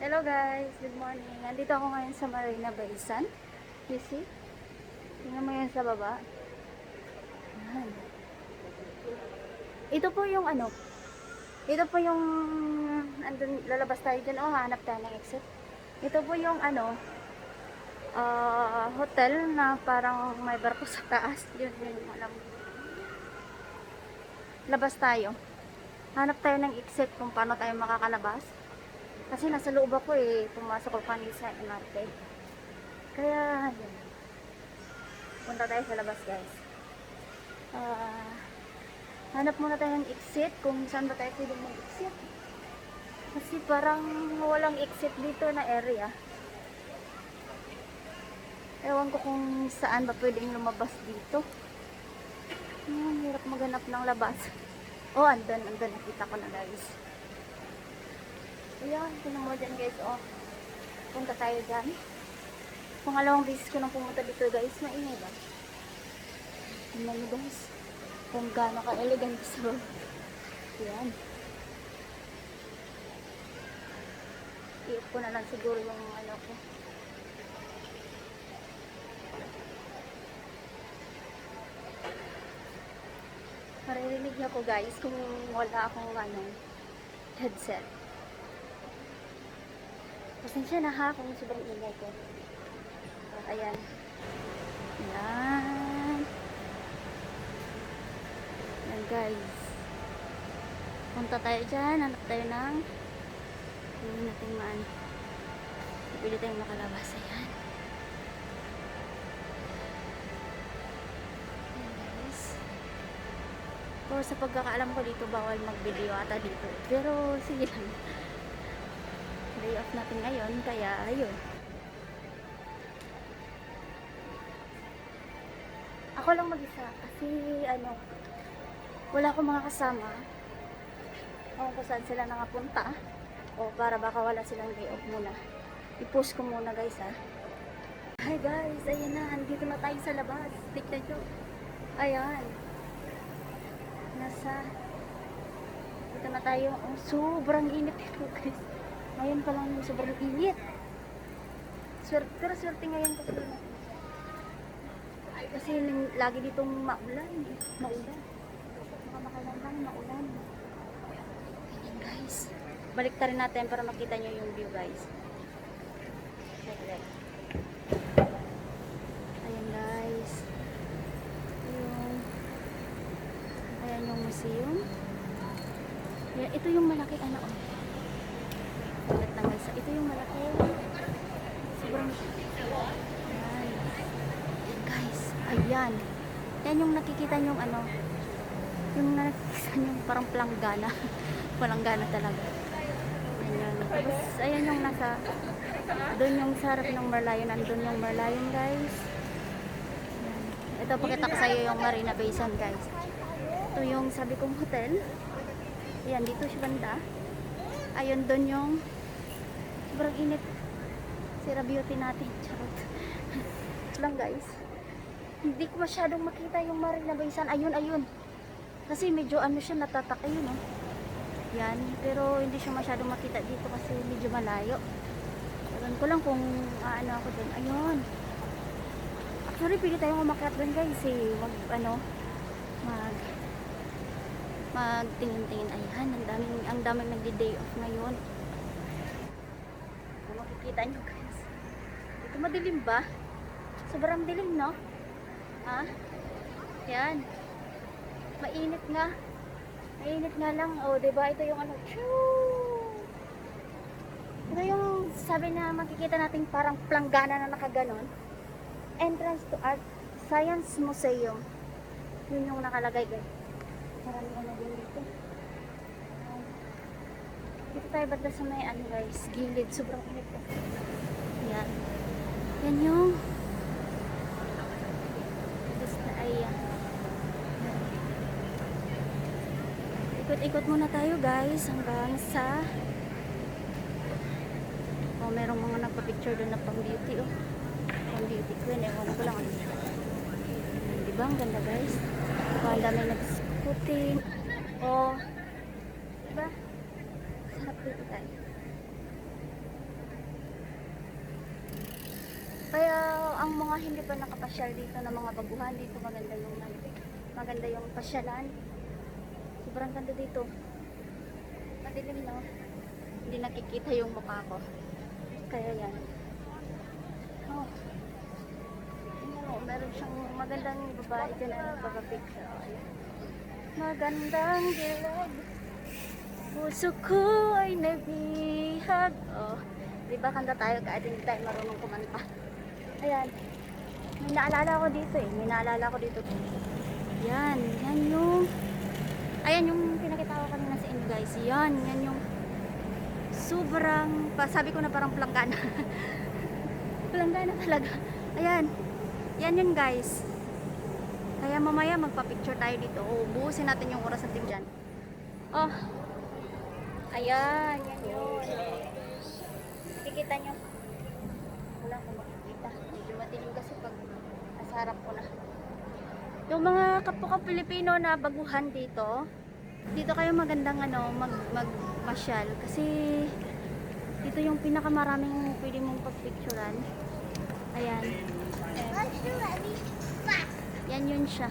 Hello guys, good morning. Nandito ako ngayon sa Marina Bay Sands. You see? Tingnan mo yan sa baba. Ayan. Ito po yung ano. Ito po yung andun, lalabas tayo dyan. Oh, hanap tayo ng exit. Ito po yung ano hotel na parang may barko sa taas. Yun yung alam. Labas tayo. Hanap tayo ng exit kung paano tayo makakalabas. Kasi nasa loob ako eh. Pumasok ko kanina sa MRT. Kaya, yun. Punta tayo sa labas guys. Hanap muna tayo ng exit kung saan ba tayo pwedeng mag-exit. Kasi parang walang exit dito na area. Ewan ko kung saan ba pwedeng lumabas dito. Hirap maghanap ng labas. Oh, andun. Nakita ko na guys. Ayan, tingnan mo dyan guys. Oh, punta tayo dyan. Pangalawang beses ko nang pumunta dito guys. Maingay ba? Tingnan mo guys. Kung gaano ka-elegant sa yan. I-off ko na lang siguro yung ano ko. Maririnig niyo ko guys kung wala akong ano, headset. Pasensya na ha kung sobrang ingay ko. Ayan. Ayan. Ayan guys. Punta tayo dyan. Hanap tayo ng hindi natin maan. Pili tayong makalabas. Ayan. Ayan guys. Pero sa pagkakaalam ko dito bawal mag-video ata dito. Pero sige lang. Day off natin ngayon. Kaya ayun. Ako lang mag-isa kasi ano, wala akong mga kasama. O kung saan sila nakapunta. O para baka wala silang day off muna. I-post ko muna guys ha. Hi guys, ayan na. Andito na tayo sa labas. Tignan nyo. Ayan. Dito na tayo. Oh, sobrang init ito guys. Ngayon pa lang sobrang init. Pero swerte ngayon kasi lagi ditong maulan. Baka makalan lang maulan. Ganyan guys. Balik rin natin para makita nyo yung view guys. Ayan guys. Ayan yung museum. Ayan, ito yung malaki ano oh. Ulit na guys. Ito yung malaki. Sobrang guys, ayan. Yan yung nakikita yung ano, yung nakikita yung parang palanggana. Palanggana talaga. Ayan. Tapos, ayan yung nasa, doon yung sa harap ng Merlion. Andun yung Merlion, guys. Ayan. Ito, pakita ko sa iyo yung Marina Bay Sands, guys. Ito yung sabi kong hotel. Ayan, dito siya banda. Ayun, doon yung sobrang init. Sira beauty natin. Charot. Lang, guys. Hindi ko masyadong makita yung Marina Bay Sands. Ayun. Kasi medyo ano siya, natatak. Ayun, oh. Yan. Pero hindi siya masyadong makita dito kasi medyo malayo. Alam ko lang kung ano ako dun. Ayun. Actually, pili tayong umakyat dun, guys. Magtingin-tingin. Ayan. Ang daming nagdi-day off ngayon. Makikita nyo, guys. Dito madilim ba? Sobrang dilim, no? Ha? Yan. Mainit nga. Mainit nga lang. O, diba? Ito yung ano. Ito yung sabi na makikita natin parang planggana na nakaganon. Entrance to Art Science Museum. Yun yung nakalagay, guys. Marami ano din dito. Dito tayo banda sa may ano, guys. Gilid. Sobrang init ko. Yan. Yan yung ikot-ikot muna tayo guys hanggang sa merong mga nagpa-picture doon na pang beauty pang beauty queen, ewan ko lang diba ang ganda guys, ang dami nag-scooting diba sarap dito tayo ang mga hindi pa nakapasyal dito na mga baguhan dito, maganda yung pasyalan. Sobrang ganda dito. Madilim, no? Hindi nakikita yung mukha ko. Kaya yan. Oh. Meron siyang magandang babae dyan na nagpapapicture. Magandang dilag. Puso ko ay nabihag. Oh. Diba kanta tayo kahit hindi tayo marunong kumanta. Ayan. May naalala ko dito eh. May naalala ko dito. Yan. Yan yung... Ayan yung pinakita ko kanina sa inyo guys. Yan. Yan yung sobrang... Sabi ko na parang planggana. Planggana talaga. Ayan. Yan yun guys. Kaya mamaya magpa-picture tayo dito. O, buhusin natin yung oras natin dyan. Oh. Ayan. Yan yun. Nakikita nyo. Wala ko makikita. Medyo matilim kasi pag nasa harap ko na. Yung mga kapwa Pilipino na baguhan dito, dito kayo magandang magmasyal. Kasi dito yung pinakamaraming pwede mong pagpicturean. Ayan. Yan yun siya.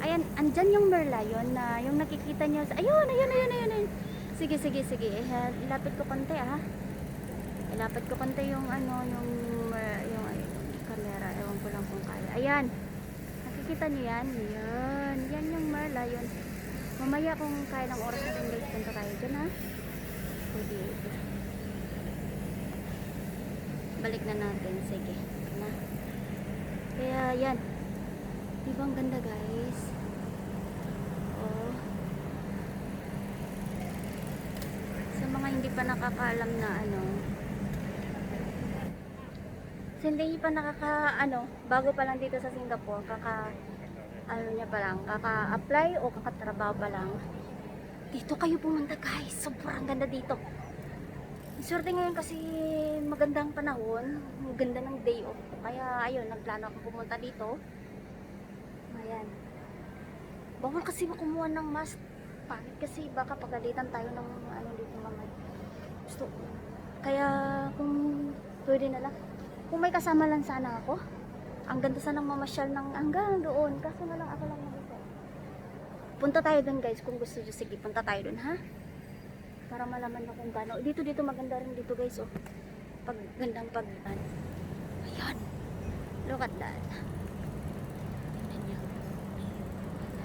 Ayan, andyan yung merlion na yung nakikita nyo. Ayun. Sige. Ilapit ko konti Ilapit ko konti yung yung camera. Ewan ko lang kung kaya. Ayan. Nakikita nyo yan? Yan yung merlion. Mamaya kung kaya ng oras natin guys, punta tayo dyan ha. Pwede. Balik na natin. Sige. Na. Kaya yan. Diba ang ganda guys? Oh. Sa mga hindi pa nakakaalam na hindi pa bago pa lang dito sa Singapore, kaka-apply o kakatrabaho pa lang, dito kayo pumunta guys. Sobrang ganda dito. Swerte ngayon kasi magandang panahon, maganda ng day off. Kaya ayun, nagplano akong pumunta dito. Ayan. Bawal kasi kumuha ng mask. Pangit kasi baka pagalitan tayo ng dito mamay. Gusto. Kaya kung pwede na lang. Kung may kasama lang sana ako. Ang ganda sanang mamasyal ng hanggang doon. Kaso na lang ako lang dito. Punta tayo doon guys kung gusto nyo. Sige, punta tayo doon ha. Para malaman na kung gaano. Dito maganda rin dito guys. Oh. Gandang Ayan. Look at that.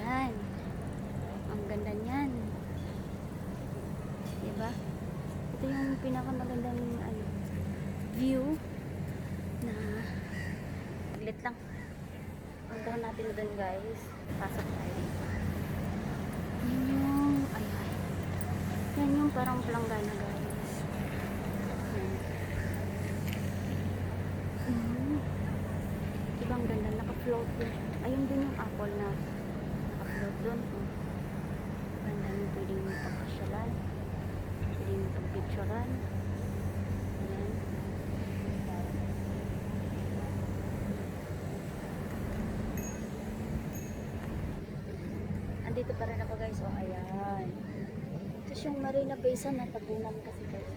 Ayan. Ang ganda niyan. Diba? Ito yung pinakamagandang view na saglit lang. Puntahan natin doon guys. Pasok tayo dito. Ayan. Yan yung parang planggana guys. Diba ang ganda? Naka-float din. Ayun din yung apple na naka-float doon. Ganda yung pwedeng pagpasyalan. Pwedeng pagpicturean. Ayan. Andito pa rin ako guys. O ayan. Tapos yung Marina Bay Sands natabunan kasi guys.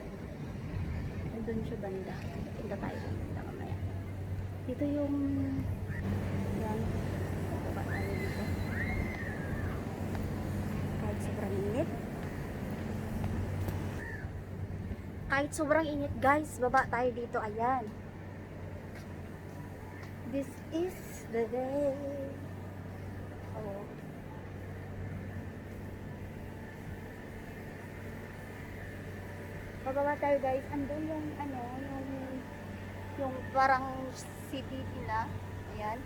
Nandun siya banda. Punta tayo. Punta kamaya. Dito yung yan. Baba tayo dito. Kahit sobrang init. Kahit sobrang init guys. Baba tayo dito. Ayan. This is the day. Oh. Bababa tayo guys. Andun yung yung parang city nila. Ayan.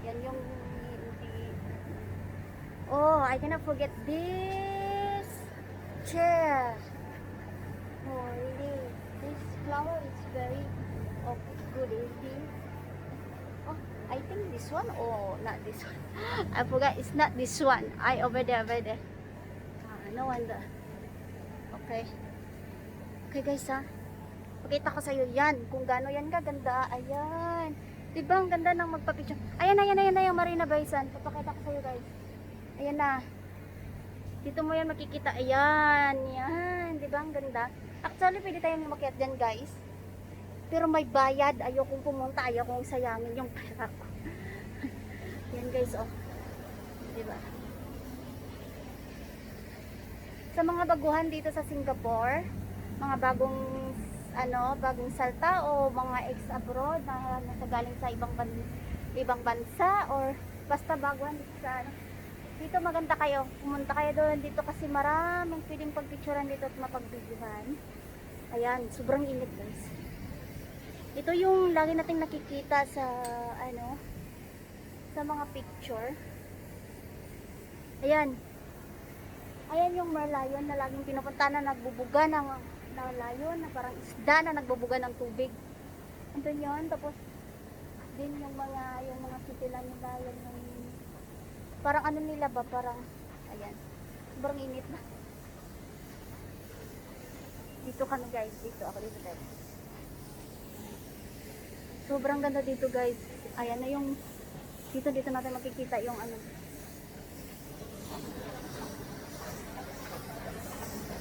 Yan yung oh, I cannot forget this chair. Oh, really. This flower is very good. Oh, I think this one or not this one. I forgot. It's not this one. Over there. No wonder. Okay. Okay guys ha. Pakita ko sa iyo yan. Kung gaano yan kaganda. Ayan. Diba ang ganda ng magpa-picture. Ayan na yung Marina Bay Sands. Papakita ko sa iyo guys. Ayan na. Dito mo yan makikita. Ayan. Yan. Diba ang ganda. Actually pwede tayong umakyat dyan guys. Pero may bayad, ayokong pumunta, ayokong sayangin yung pera ko. Yan guys, oh. Diba? Sa mga baguhan dito sa Singapore, mga bagong salta o mga ex-abroad na galing sa ibang bansa or basta baguhan dito sa dito maganda kayo. Pumunta kayo doon dito kasi maraming pwedeng pagpicturean dito at mapagbidyuhan. Ayan, sobrang init guys. Ito yung lagi nating nakikita sa sa mga picture. Ayan. Ayan yung merlion na laging pinupunta na nagbubuga ng layon na parang isda na nagbubuga ng tubig. Andun yun. Tapos din yung mga sitilan nila yung parang ano nila ba, parang ayan. Sobrang init na. Dito kami guys, dito ako dito guys. Sobrang ganda dito guys. Ayan na yung dito natin makikita yung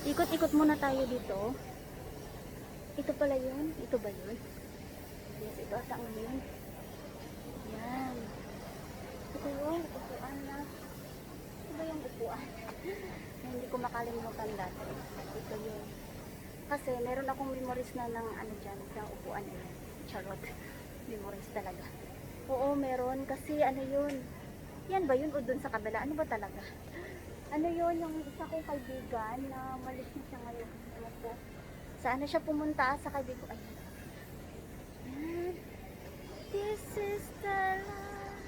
ikot-ikot muna tayo dito. Ito pala yun. Ito ba yun? Yes, ito ata ang yun. Yan. Ito yung upuan na. Ito ba yung upuan? Hindi ko makalimutan dati. Ito yun. Kasi meron akong memories na ng dyan, sa upuan na yun. Charot. Memories talaga. Oo, meron. Kasi yun. Yan ba yun? O dun sa kabila? Ano ba talaga? Yun, yung isa kong kaibigan na malis na siya ngayon. Ano po? Saan na siya pumunta? Sa kaibigan ko. Ayan. This is the life.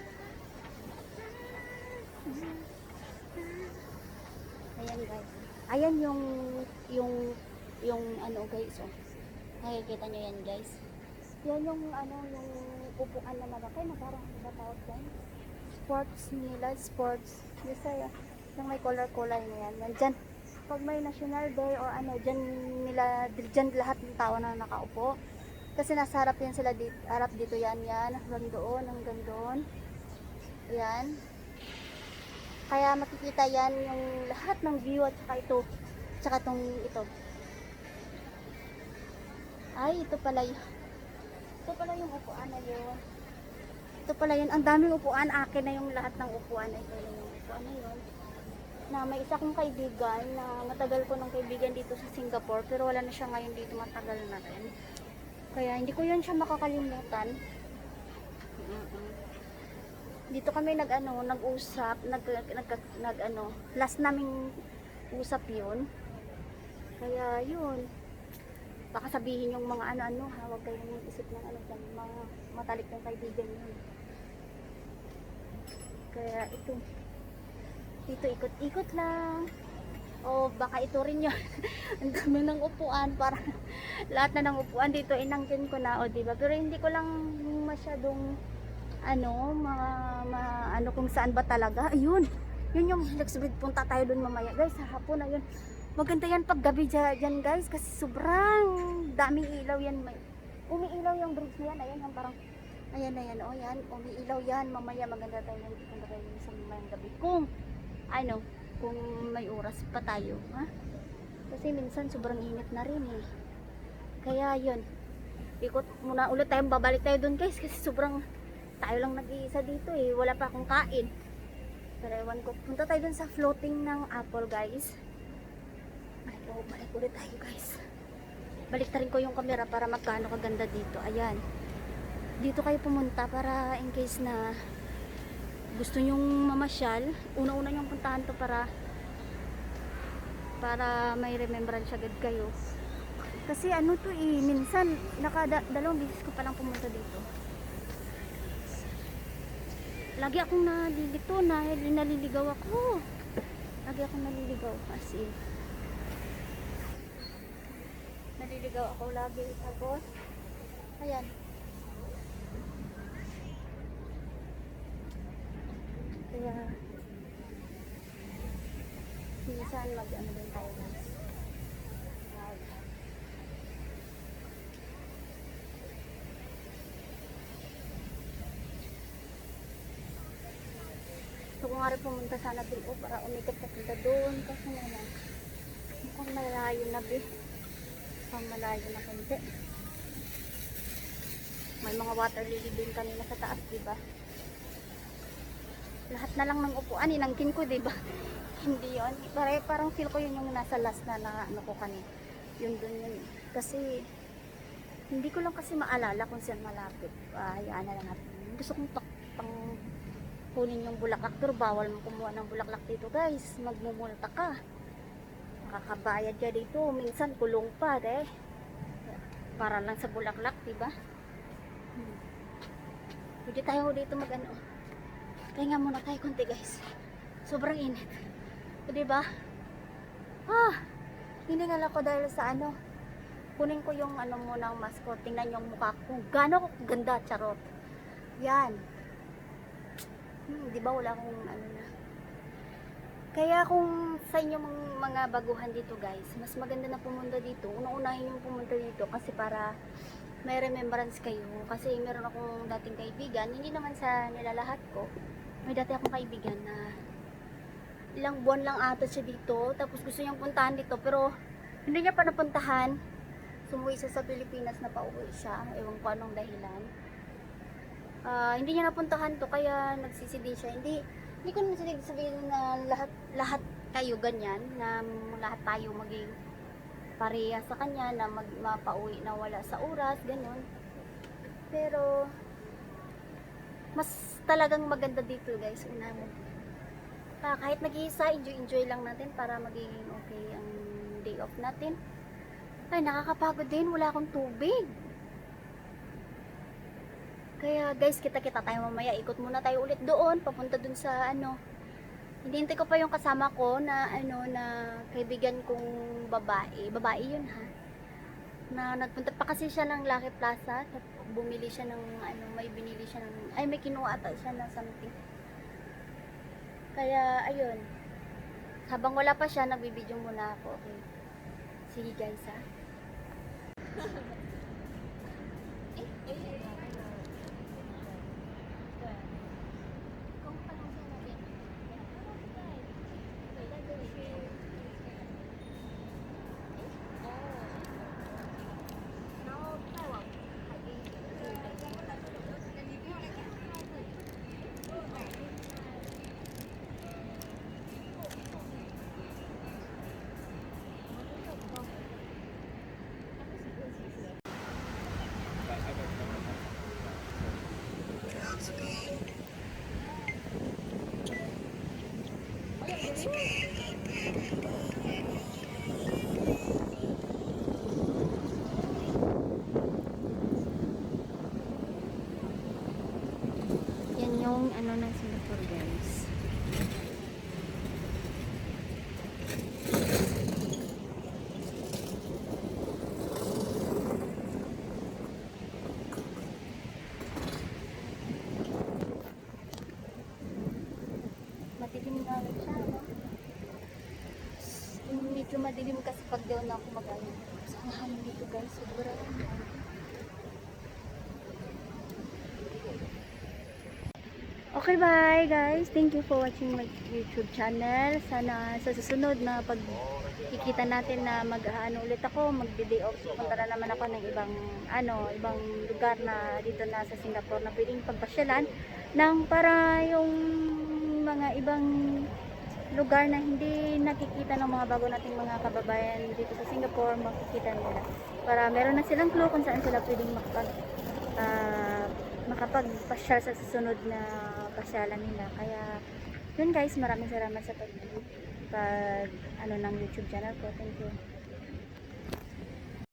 Ayan guys. Ayan yung guys. Oh. Nakikita nyo yan guys. Yan yung yung upuan na malaki na parang tawag dyan. Sports nila. Sports. Yes, yung may color-color na yan. Nandyan. Pag may National Day or dyan lahat ng tao na nakaupo. Kasi nasa harap yan sila dito. Harap dito yan. Hanggang doon. Ayan. Kaya makikita yan yung lahat ng view at saka ito. Tsaka ito. Ay, ito pala yun. Ito pala yung upuan na yun. Ito pala yun. Ang daming upuan. Akin na yung lahat ng upuan. Ito na yung upuan na yun. Na may isa kong kaibigan na matagal ko ng kaibigan dito sa Singapore pero wala na siya ngayon dito, matagal na rin. Kaya hindi ko yun siya makakalimutan. Dito kami nag-usap, last naming usap yun. Kaya yun. Baka sabihin yung mga huwag kayong isip ng mga matalik ng kaibigan yun. Kaya ito. Dito ikot-ikot lang. O baka ito rin yun. Ang dami ng upuan. Para lahat na ng upuan dito inangkin ko na. O diba? Pero hindi ko lang masyadong kung saan ba talaga. Ayun. Yun yung next week. Punta tayo dun mamaya. Guys, sa hapon na yun. Maganda yan pag gabi dyan guys. Kasi sobrang daming ilaw yan. Umiilaw yung bridge na yan. Ayan yung parang ayan. O yan. Umiilaw yan. Mamaya maganda tayo sa mamayang gabi. Kung may oras pa tayo, ha? Kasi minsan sobrang init na rin eh. Kaya yun. Ikot muna ulit tayo, babalik tayo dun guys kasi sobrang tayo lang nag-iisa dito eh. Wala pa akong kain. Pero ewan ko. Punta tayo dun sa floating ng Apple guys. Balik ulit tayo guys. Balik rin ko yung camera para magkano kaganda dito. Ayan. Dito kayo pumunta para in case na gusto nyong mamasyal, una-una nyong puntahan to para may remembrance agad kayo. Kasi minsan dalawang beses ko palang pumunta dito. Lagi akong naliligaw ako. Lagi akong naliligaw kasi naliligaw ako lagi. Tapos ayan. Kaya minsan din tayo guys. Gusto ko nga rin pumunta sana doon para umikot papunta doon kasi naman mukhang malayo na malayo na konti. May mga water lily din kanina sa taas, di ba? Lahat na lang ng upuan, inangkin ko, di ba? Hindi yun. Parang feel ko yun yung nasa last na ano ko kanina. Yun dun yun. Kasi, hindi ko lang kasi maalala kung saan malapit. Hayaan na lang natin. Gusto kong pang kunin yung bulaklak, pero bawal mo kumuha ng bulaklak dito, guys. Magmumulta ka. Makakabayad ka dito. Minsan, kulong pa, para lang sa bulaklak, diba? Pwede tayo dito mag-ano. Kaya muna tayo konti, guys. Sobrang init. O, diba? Hiningal ako dahil sa ano. Kunin ko yung ano muna ang mask ko. Tingnan yung mukha ko. Kung gaano ko ganda, charot. Yan. Diba wala akong ano na. Kaya kung sa inyo mga baguhan dito, guys, mas maganda na pumunta dito. Una-unahin yung pumunta dito kasi para may remembrance kayo. Kasi meron akong dating kaibigan, hindi naman sa nilalahat ko. May dati akong kaibigan na ilang buwan lang ata siya dito. Tapos gusto niyang puntahan dito, pero hindi niya pa napuntahan. Sumuwi siya sa Pilipinas na pauwi siya. Ewan ko anong dahilan. Hindi niya napuntahan to, kaya nagsisidi siya. Hindi ko naman sabihin na lahat kayo ganyan, na lahat tayo maging pareha sa kanya, na mapauwi na wala sa oras, ganyan. Pero mas talagang maganda dito, guys. Una mo. Kahit nag-iisa, enjoy lang natin para maging okay ang day off natin. Ay, nakakapagod din. Wala akong tubig. Kaya guys, kita-kita tayo mamaya. Ikot muna tayo ulit doon. Papunta dun sa ano. Hinihintay ko pa yung kasama ko na ano, na kaibigan kong babae. Babae yun, ha. Na nagpunta pa kasi siya ng Lucky Plaza. Bumili siya ng ano, may binili siya ng, ay may kinuha ata siya na something. Kaya ayun. Habang wala pa siya, nagbibideo muna ako. Okay. Sige guys, ha. Yan yung ano ng Singapore, guys. Madilim na lang siya, no? Medyo madilim kasi pag daw na ako mag-ano. Ang hangin dito, guys. Sobrang okay, bye guys. Thank you for watching my YouTube channel. Sana sa susunod na pag kikita natin na mag-ano ulit ako, mag-day off. Punta na naman ako ng ibang lugar na dito na sa Singapore na pwedeng pagpasyalan ng para yung mga ibang lugar na hindi nakikita ng mga bago nating mga kababayan dito sa Singapore, makikita nila. Para meron na silang clue kung saan sila pwedeng makapagpasyal sa susunod na pasyalan nila. Kaya yun guys, maraming salamat sa pag ng YouTube channel ko. Thank you.